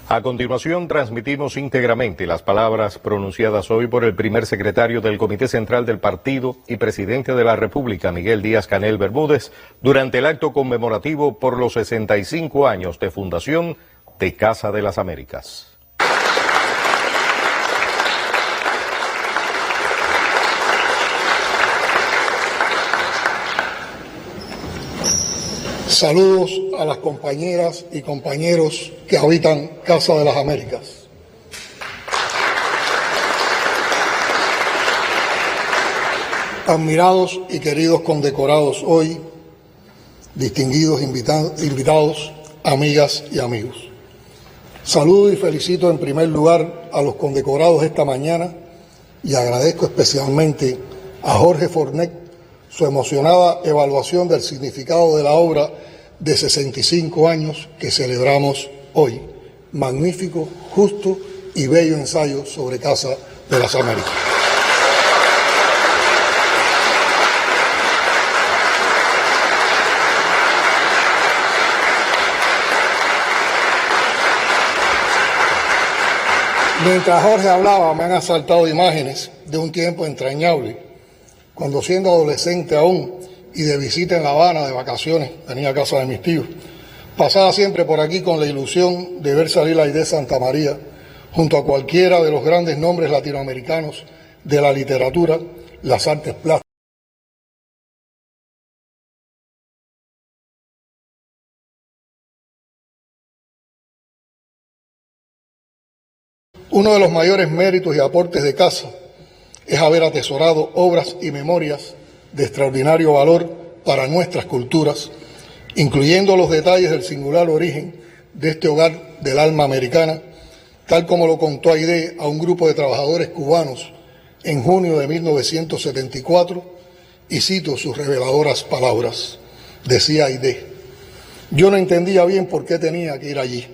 A continuación, transmitimos íntegramente las palabras pronunciadas hoy por el primer secretario del Comité Central del Partido y presidente de la República, Miguel Díaz-Canel Bermúdez, durante el acto conmemorativo por los 65 años de fundación de Casa de las Américas. Saludos a las compañeras y compañeros que habitan Casa de las Américas. Admirados y queridos condecorados hoy, distinguidos invitados, amigas y amigos. Saludo y felicito en primer lugar a los condecorados esta mañana y agradezco especialmente a Jorge Fornet su emocionada evaluación del significado de la obra de 65 años que celebramos hoy. Magnífico, justo y bello ensayo sobre Casa de las Américas. Mientras Jorge hablaba, me han asaltado imágenes de un tiempo entrañable, cuando siendo adolescente aún y de visita en La Habana de vacaciones, venía a casa de mis tíos, pasaba siempre por aquí con la ilusión de ver salir a Aide Santa María junto a cualquiera de los grandes nombres latinoamericanos de la literatura, las artes plásticas. Uno de los mayores méritos y aportes de Casa es haber atesorado obras y memorias de extraordinario valor para nuestras culturas, incluyendo los detalles del singular origen de este hogar del alma americana, tal como lo contó Aide a un grupo de trabajadores cubanos en junio de 1974, y cito sus reveladoras palabras. Decía Aide: yo no entendía bien por qué tenía que ir allí.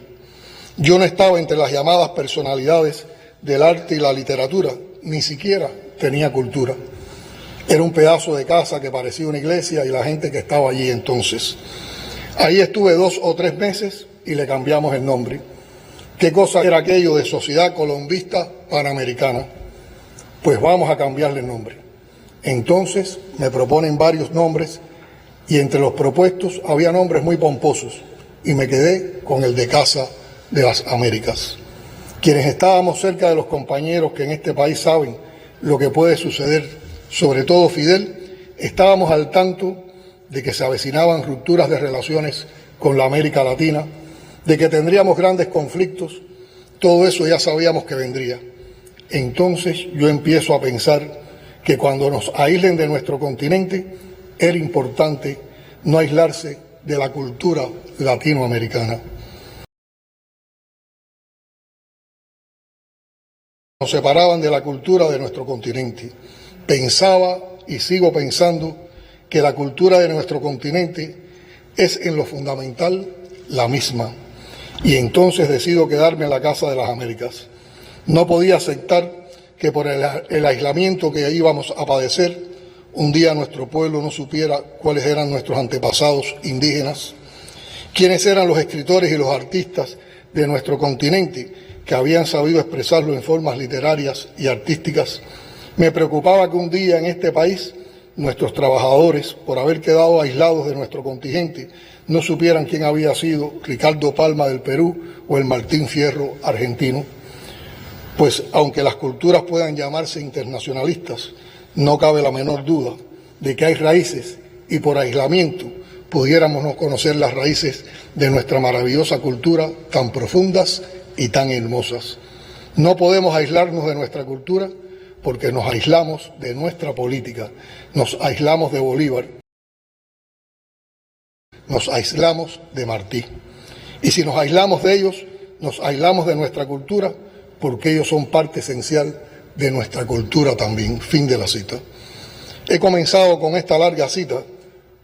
Yo no estaba entre las llamadas personalidades del arte y la literatura, ni siquiera tenía cultura. Era un pedazo de casa que parecía una iglesia y la gente que estaba allí entonces. Ahí estuve 2 o 3 meses y le cambiamos el nombre. ¿Qué cosa era aquello de Sociedad Colombista Panamericana? Pues vamos a cambiarle el nombre. Entonces me proponen varios nombres y entre los propuestos había nombres muy pomposos y me quedé con el de Casa de las Américas. Quienes estábamos cerca de los compañeros que en este país saben lo que puede suceder, sobre todo Fidel, estábamos al tanto de que se avecinaban rupturas de relaciones con la América Latina, de que tendríamos grandes conflictos. Todo eso ya sabíamos que vendría. Entonces yo empiezo a pensar que cuando nos aíslen de nuestro continente, era importante no aislarse de la cultura latinoamericana. Nos separaban de la cultura de nuestro continente. Pensaba y sigo pensando que la cultura de nuestro continente es en lo fundamental la misma. Y entonces decido quedarme en la Casa de las Américas. No podía aceptar que por el aislamiento que íbamos a padecer, un día nuestro pueblo no supiera cuáles eran nuestros antepasados indígenas, quiénes eran los escritores y los artistas de nuestro continente que habían sabido expresarlo en formas literarias y artísticas. Me preocupaba que un día en este país nuestros trabajadores, por haber quedado aislados de nuestro contingente, no supieran quién había sido Ricardo Palma del Perú o el Martín Fierro argentino. Pues aunque las culturas puedan llamarse internacionalistas, no cabe la menor duda de que hay raíces y por aislamiento pudiéramos no conocer las raíces de nuestra maravillosa cultura tan profundas y tan hermosas. No podemos aislarnos de nuestra cultura porque nos aislamos de nuestra política, nos aislamos de Bolívar, nos aislamos de Martí. Y si nos aislamos de ellos, nos aislamos de nuestra cultura porque ellos son parte esencial de nuestra cultura también. Fin de la cita. He comenzado con esta larga cita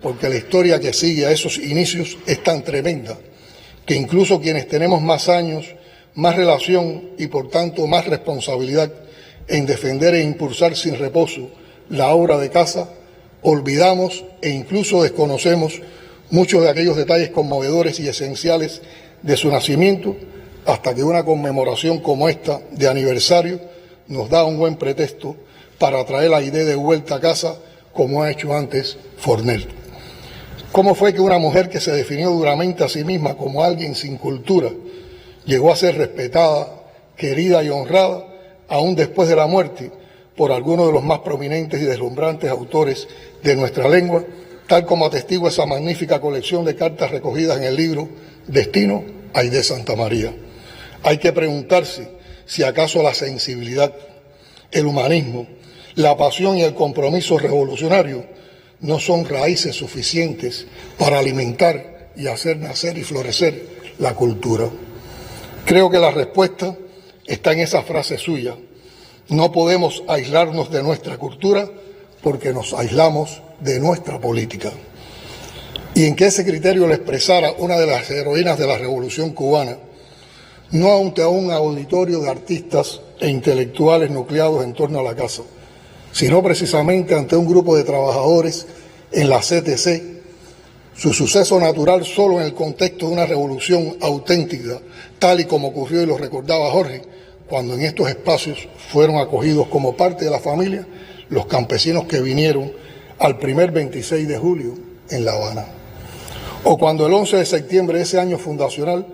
porque la historia que sigue a esos inicios es tan tremenda que incluso quienes tenemos más años, más relación y por tanto más responsabilidad en defender e impulsar sin reposo la obra de Casa, olvidamos e incluso desconocemos muchos de aquellos detalles conmovedores y esenciales de su nacimiento, hasta que una conmemoración como esta de aniversario nos da un buen pretexto para traer la idea de vuelta a casa, como ha hecho antes Fornell. ¿Cómo fue que una mujer que se definió duramente a sí misma como alguien sin cultura llegó a ser respetada, querida y honrada, aún después de la muerte, por algunos de los más prominentes y deslumbrantes autores de nuestra lengua, tal como atestigua esa magnífica colección de cartas recogidas en el libro Destino Aide Santamaría? Hay que preguntarse si acaso la sensibilidad, el humanismo, la pasión y el compromiso revolucionario no son raíces suficientes para alimentar y hacer nacer y florecer la cultura. Creo que la respuesta está en esa frase suya: no podemos aislarnos de nuestra cultura porque nos aislamos de nuestra política. Y en que ese criterio lo expresara una de las heroínas de la Revolución Cubana, no ante un auditorio de artistas e intelectuales nucleados en torno a la casa, sino precisamente ante un grupo de trabajadores en la CTC, su suceso natural solo en el contexto de una revolución auténtica, tal y como ocurrió y lo recordaba Jorge, cuando en estos espacios fueron acogidos como parte de la familia los campesinos que vinieron al primer 26 de julio en La Habana. O cuando el 11 de septiembre de ese año fundacional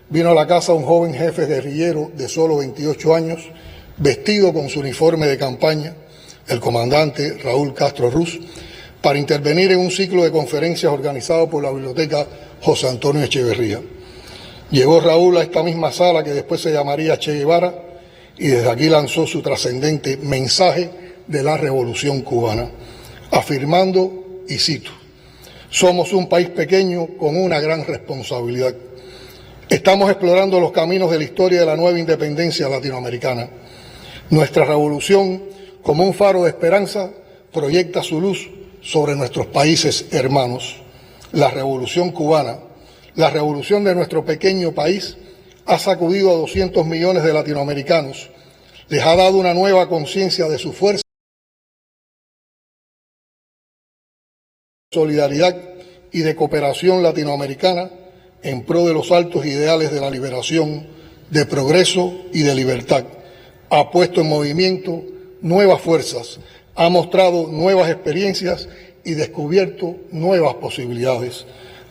vino a la casa un joven jefe guerrillero de solo 28 años, vestido con su uniforme de campaña, el comandante Raúl Castro Ruz, para intervenir en un ciclo de conferencias organizado por la Biblioteca José Antonio Echeverría. Llegó Raúl a esta misma sala que después se llamaría Che Guevara y desde aquí lanzó su trascendente mensaje de la Revolución Cubana, afirmando, y cito: somos un país pequeño con una gran responsabilidad. Estamos explorando los caminos de la historia de la nueva independencia latinoamericana. Nuestra revolución, como un faro de esperanza, proyecta su luz sobre nuestros países hermanos. La Revolución Cubana, la revolución de nuestro pequeño país, ha sacudido a 200 millones de latinoamericanos, les ha dado una nueva conciencia de su fuerza, solidaridad y de cooperación latinoamericana en pro de los altos ideales de la liberación, de progreso y de libertad. Ha puesto en movimiento nuevas fuerzas, ha mostrado nuevas experiencias y descubierto nuevas posibilidades.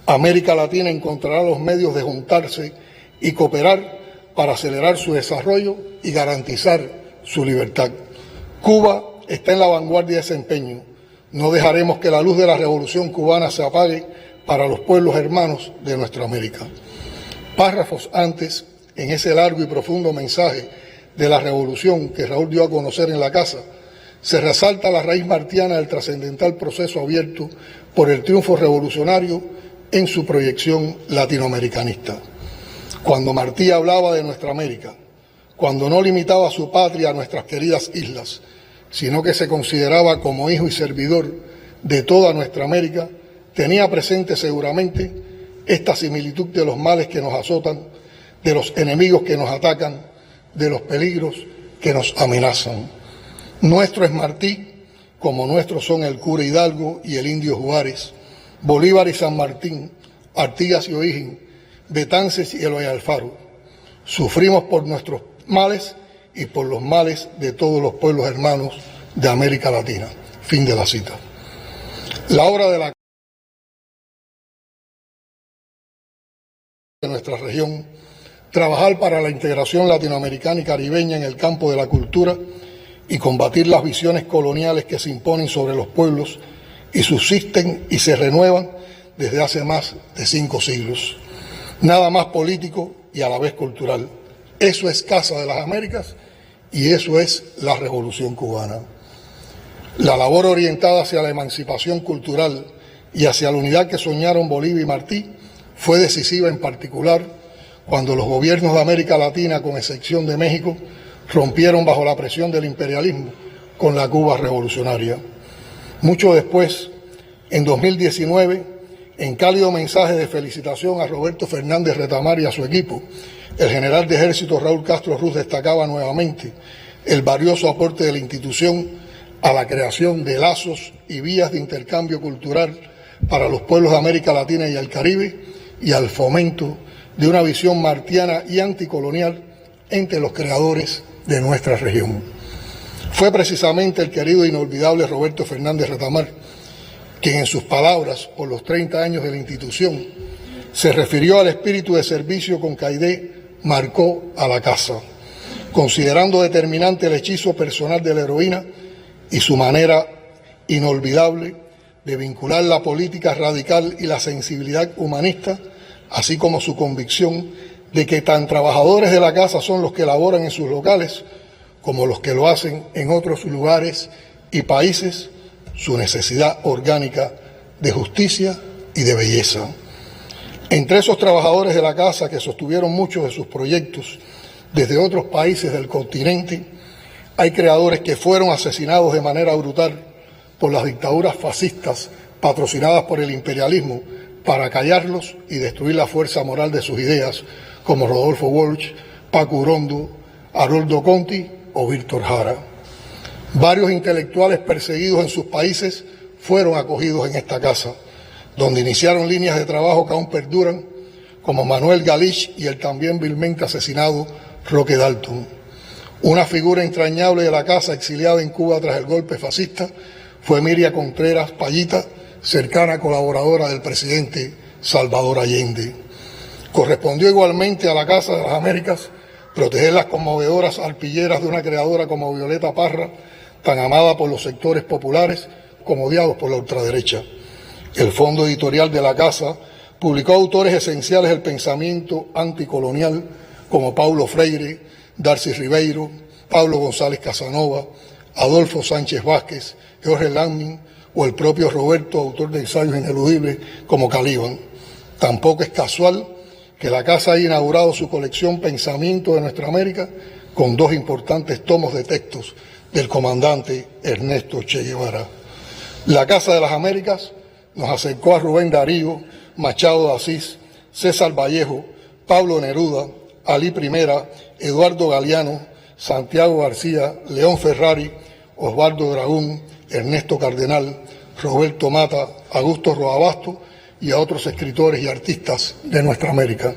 América Latina encontrará los medios de juntarse y cooperar para acelerar su desarrollo y garantizar su libertad. Cuba está en la vanguardia de ese empeño. No dejaremos que la luz de la Revolución Cubana se apague para los pueblos hermanos de nuestra América. Párrafos antes, en ese largo y profundo mensaje de la revolución que Raúl dio a conocer en la casa, se resalta la raíz martiana del trascendental proceso abierto por el triunfo revolucionario en su proyección latinoamericanista. Cuando Martí hablaba de nuestra América, cuando no limitaba a su patria a nuestras queridas islas, sino que se consideraba como hijo y servidor de toda nuestra América, tenía presente seguramente esta similitud de los males que nos azotan, de los enemigos que nos atacan, de los peligros que nos amenazan. Nuestro es Martí, como nuestros son el cura Hidalgo y el indio Juárez, Bolívar y San Martín, Artigas y O'Higgins, Betances y Eloy Alfaro. Sufrimos por nuestros males y por los males de todos los pueblos hermanos de América Latina. Fin de la cita. La obra de nuestra región, trabajar para la integración latinoamericana y caribeña en el campo de la cultura y combatir las visiones coloniales que se imponen sobre los pueblos y subsisten y se renuevan desde hace más de 5 siglos. Nada más político y a la vez cultural. Eso es Casa de las Américas y eso es la Revolución Cubana. La labor orientada hacia la emancipación cultural y hacia la unidad que soñaron Bolívar y Martí fue decisiva en particular cuando los gobiernos de América Latina, con excepción de México, rompieron bajo la presión del imperialismo con la Cuba revolucionaria. Mucho después, en 2019, en cálido mensaje de felicitación a Roberto Fernández Retamar y a su equipo, el general de ejército Raúl Castro Ruz destacaba nuevamente el valioso aporte de la institución a la creación de lazos y vías de intercambio cultural para los pueblos de América Latina y el Caribe y al fomento de una visión martiana y anticolonial entre los creadores de nuestra región. Fue precisamente el querido e inolvidable Roberto Fernández Retamar quien en sus palabras por los 30 años de la institución se refirió al espíritu de servicio con que Aidé marcó a la casa, considerando determinante el hechizo personal de la heroína y su manera inolvidable de vincular la política radical y la sensibilidad humanista, así como su convicción de que tan trabajadores de la casa son los que laboran en sus locales como los que lo hacen en otros lugares y países, su necesidad orgánica de justicia y de belleza. Entre esos trabajadores de la casa que sostuvieron muchos de sus proyectos desde otros países del continente, hay creadores que fueron asesinados de manera brutal por las dictaduras fascistas patrocinadas por el imperialismo para callarlos y destruir la fuerza moral de sus ideas, como Rodolfo Walsh, Paco Urondo, Haroldo Conti o Víctor Jara. Varios intelectuales perseguidos en sus países fueron acogidos en esta casa, donde iniciaron líneas de trabajo que aún perduran, como Manuel Galich y el también vilmente asesinado Roque Dalton. Una figura entrañable de la casa, exiliada en Cuba tras el golpe fascista, fue Miria Contreras Payita, cercana colaboradora del presidente Salvador Allende. Correspondió igualmente a la Casa de las Américas proteger las conmovedoras arpilleras de una creadora como Violeta Parra, tan amada por los sectores populares como odiados por la ultraderecha. El fondo editorial de la casa publicó autores esenciales del pensamiento anticolonial como Paulo Freire, Darcy Ribeiro, Pablo González Casanova, Adolfo Sánchez Vázquez, Jorge Lamming o el propio Roberto, autor de ensayos ineludibles como Caliban. Tampoco es casual que la casa haya inaugurado su colección Pensamiento de Nuestra América con 2 importantes tomos de textos del comandante Ernesto Che Guevara. La Casa de las Américas nos acercó a Rubén Darío, Machado de Asís, César Vallejo, Pablo Neruda, Alí Primera, Eduardo Galeano, Santiago García, León Ferrari, Osvaldo Dragún, Ernesto Cardenal, Roberto Mata, Augusto Roabasto y a otros escritores y artistas de nuestra América.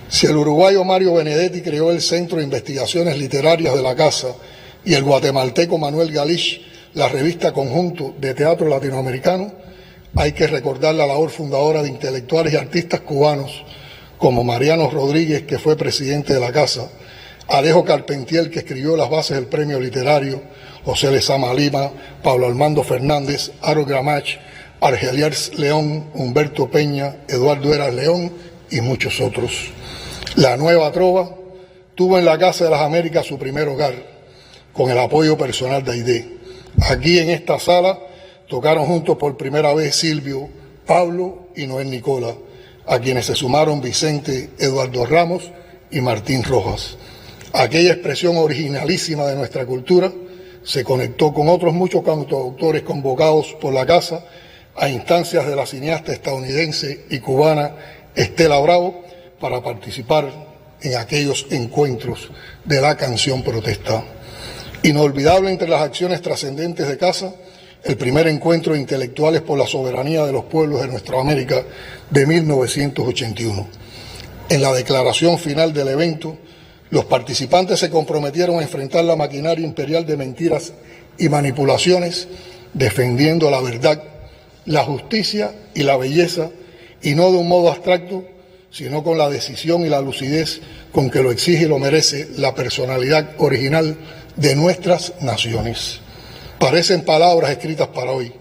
Si el uruguayo Mario Benedetti creó el Centro de Investigaciones Literarias de la Casa y el guatemalteco Manuel Galich la revista Conjunto de Teatro Latinoamericano, hay que recordar la labor fundadora de intelectuales y artistas cubanos como Mariano Rodríguez, que fue presidente de la Casa, Alejo Carpentier, que escribió las bases del premio literario, José Lezama Lima, Pablo Armando Fernández, Aro Gramach, Argeliers León, Humberto Peña, Eduardo Eras León y muchos otros. La Nueva Trova tuvo en la Casa de las Américas su primer hogar, con el apoyo personal de Aidé. Aquí en esta sala tocaron juntos por primera vez Silvio, Pablo y Noel Nicola, a quienes se sumaron Vicente, Eduardo Ramos y Martín Rojas. Aquella expresión originalísima de nuestra cultura se conectó con otros muchos cantautores convocados por la Casa a instancias de la cineasta estadounidense y cubana Estela Bravo para participar en aquellos encuentros de la canción protesta. Inolvidable entre las acciones trascendentes de Casa, el primer encuentro de intelectuales por la soberanía de los pueblos de nuestra América de 1981. En la declaración final del evento, los participantes se comprometieron a enfrentar la maquinaria imperial de mentiras y manipulaciones, defendiendo la verdad, la justicia y la belleza, y no de un modo abstracto, sino con la decisión y la lucidez con que lo exige y lo merece la personalidad original de nuestras naciones. Parecen palabras escritas para hoy,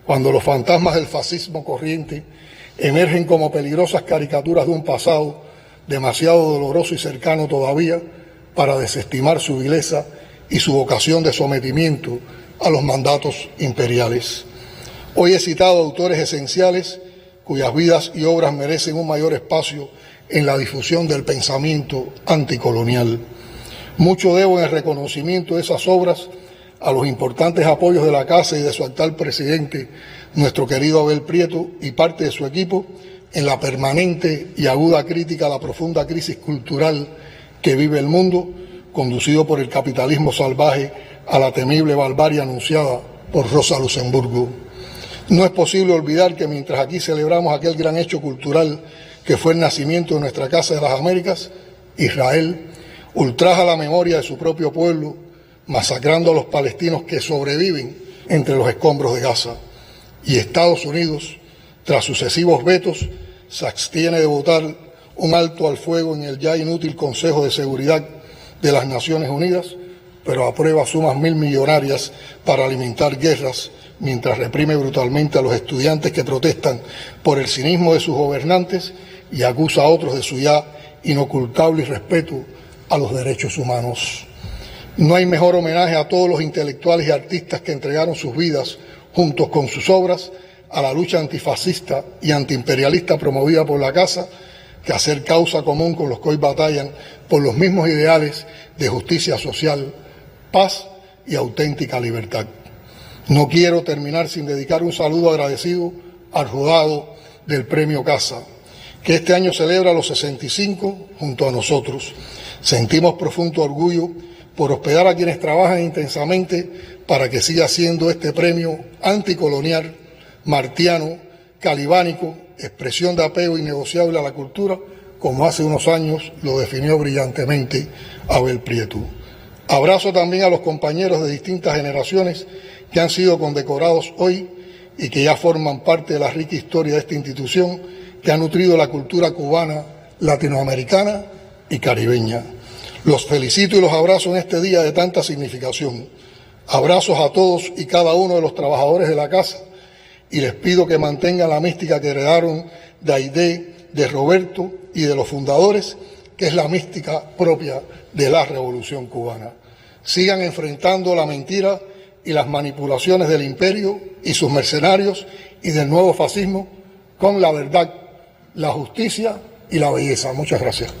cuando los fantasmas del fascismo corriente emergen como peligrosas caricaturas de un pasado demasiado doloroso y cercano todavía para desestimar su vileza y su vocación de sometimiento a los mandatos imperiales. Hoy he citado autores esenciales cuyas vidas y obras merecen un mayor espacio en la difusión del pensamiento anticolonial. Mucho debo en el reconocimiento de esas obras a los importantes apoyos de la Casa y de su actual presidente, nuestro querido Abel Prieto, y parte de su equipo en la permanente y aguda crítica a la profunda crisis cultural que vive el mundo, conducido por el capitalismo salvaje a la temible barbarie anunciada por Rosa Luxemburgo. No es posible olvidar que mientras aquí celebramos aquel gran hecho cultural que fue el nacimiento de nuestra Casa de las Américas, Israel ultraja la memoria de su propio pueblo, masacrando a los palestinos que sobreviven entre los escombros de Gaza. Y Estados Unidos, tras sucesivos vetos, se abstiene de votar un alto al fuego en el ya inútil Consejo de Seguridad de las Naciones Unidas, pero aprueba sumas millonarias para alimentar guerras, mientras reprime brutalmente a los estudiantes que protestan por el cinismo de sus gobernantes y acusa a otros de su ya inocultable irrespeto a los derechos humanos. No hay mejor homenaje a todos los intelectuales y artistas que entregaron sus vidas, juntos con sus obras, a la lucha antifascista y antiimperialista promovida por la Casa, que hacer causa común con los que hoy batallan por los mismos ideales de justicia social, paz y auténtica libertad. No quiero terminar sin dedicar un saludo agradecido al jurado del Premio Casa, que este año celebra los 65 junto a nosotros. Sentimos profundo orgullo por hospedar a quienes trabajan intensamente para que siga siendo este premio anticolonial, martiano, calibánico, expresión de apego innegociable a la cultura, como hace unos años lo definió brillantemente Abel Prieto. Abrazo también a los compañeros de distintas generaciones que han sido condecorados hoy y que ya forman parte de la rica historia de esta institución que ha nutrido la cultura cubana, latinoamericana y caribeña. Los felicito y los abrazo en este día de tanta significación. Abrazos a todos y cada uno de los trabajadores de la Casa y les pido que mantengan la mística que heredaron de Aide, de Roberto y de los fundadores, que es la mística propia de la Revolución Cubana. Sigan enfrentando la mentira y las manipulaciones del imperio y sus mercenarios y del nuevo fascismo con la verdad, la justicia y la belleza. Muchas gracias.